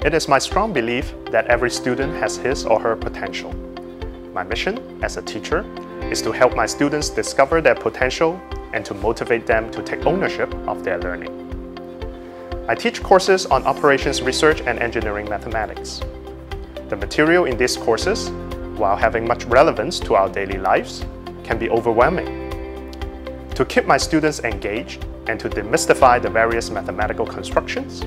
It is my strong belief that every student has his or her potential. My mission as a teacher is to help my students discover their potential and to motivate them to take ownership of their learning. I teach courses on operations research and engineering mathematics. The material in these courses, while having much relevance to our daily lives, can be overwhelming. To keep my students engaged and to demystify the various mathematical constructions,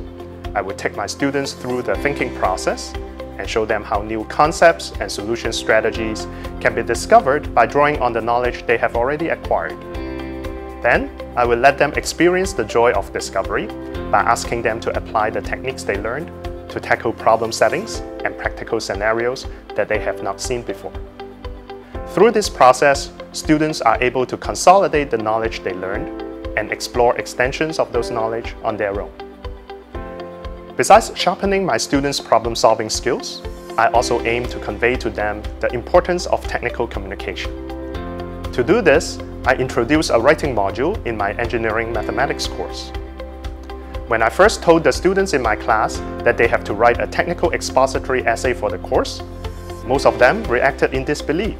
I would take my students through the thinking process and show them how new concepts and solution strategies can be discovered by drawing on the knowledge they have already acquired. Then, I will let them experience the joy of discovery by asking them to apply the techniques they learned to tackle problem settings and practical scenarios that they have not seen before. Through this process, students are able to consolidate the knowledge they learned and explore extensions of those knowledge on their own. Besides sharpening my students' problem-solving skills, I also aim to convey to them the importance of technical communication. To do this, I introduce a writing module in my engineering mathematics course. When I first told the students in my class that they have to write a technical expository essay for the course, most of them reacted in disbelief.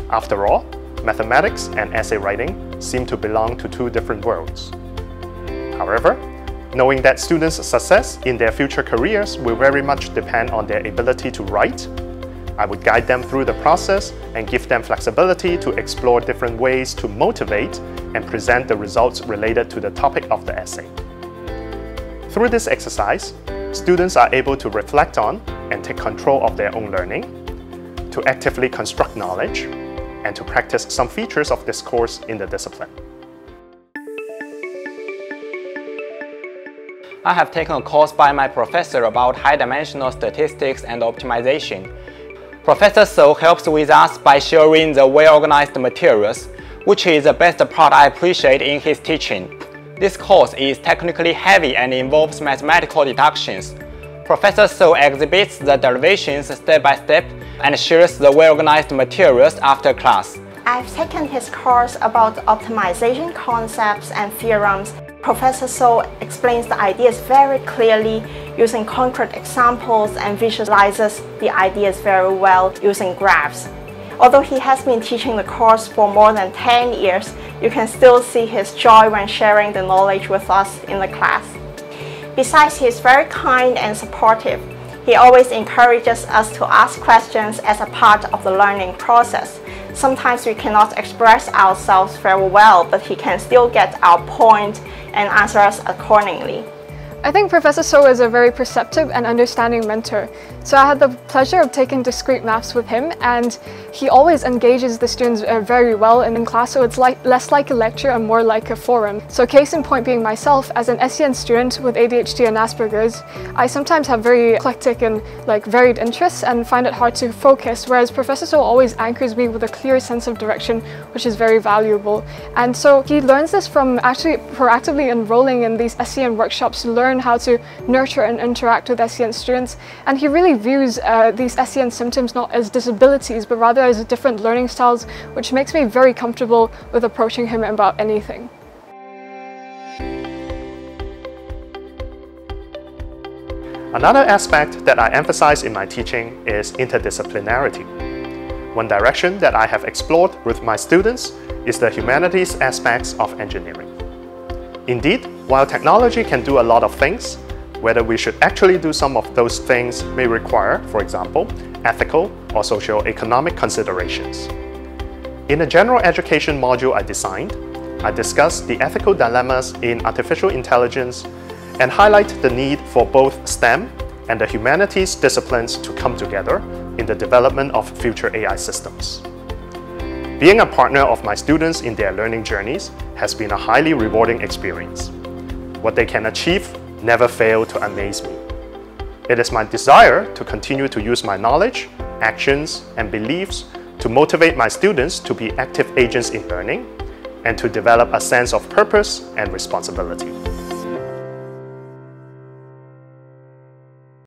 After all, mathematics and essay writing seem to belong to two different worlds. However, knowing that students' success in their future careers will very much depend on their ability to write, I would guide them through the process and give them flexibility to explore different ways to motivate and present the results related to the topic of the essay. Through this exercise, students are able to reflect on and take control of their own learning, to actively construct knowledge, and to practice some features of this course in the discipline. I have taken a course by my professor about high-dimensional statistics and optimization. Professor So helps with us by sharing the well-organized materials, which is the best part I appreciate in his teaching. This course is technically heavy and involves mathematical deductions. Professor So exhibits the derivations step by step and shares the well-organized materials after class. I've taken his course about optimization concepts and theorems. Professor So explains the ideas very clearly using concrete examples and visualizes the ideas very well using graphs. Although he has been teaching the course for more than 10 years, you can still see his joy when sharing the knowledge with us in the class. Besides, he is very kind and supportive. He always encourages us to ask questions as a part of the learning process. Sometimes we cannot express ourselves very well, but he can still get our point and answer us accordingly. I think Professor So is a very perceptive and understanding mentor. So I had the pleasure of taking discrete maths with him, and he always engages the students very well in class, so it's less like a lecture and more like a forum. So case in point being myself, as an SEN student with ADHD and Asperger's, I sometimes have very eclectic and varied interests and find it hard to focus, whereas Professor So always anchors me with a clear sense of direction, which is very valuable. And so he learns this from actually proactively enrolling in these SEN workshops to learn how to nurture and interact with SEN students, and he really views these SEN symptoms not as disabilities but rather as different learning styles, which makes me very comfortable with approaching him about anything. Another aspect that I emphasize in my teaching is interdisciplinarity. One direction that I have explored with my students is the humanities aspects of engineering. Indeed, while technology can do a lot of things, whether we should actually do some of those things may require, for example, ethical or socio-economic considerations. In a general education module I designed, I discuss the ethical dilemmas in artificial intelligence and highlight the need for both STEM and the humanities disciplines to come together in the development of future AI systems. Being a partner of my students in their learning journeys has been a highly rewarding experience. What they can achieve never fail to amaze me. It is my desire to continue to use my knowledge, actions, and beliefs to motivate my students to be active agents in learning and to develop a sense of purpose and responsibility.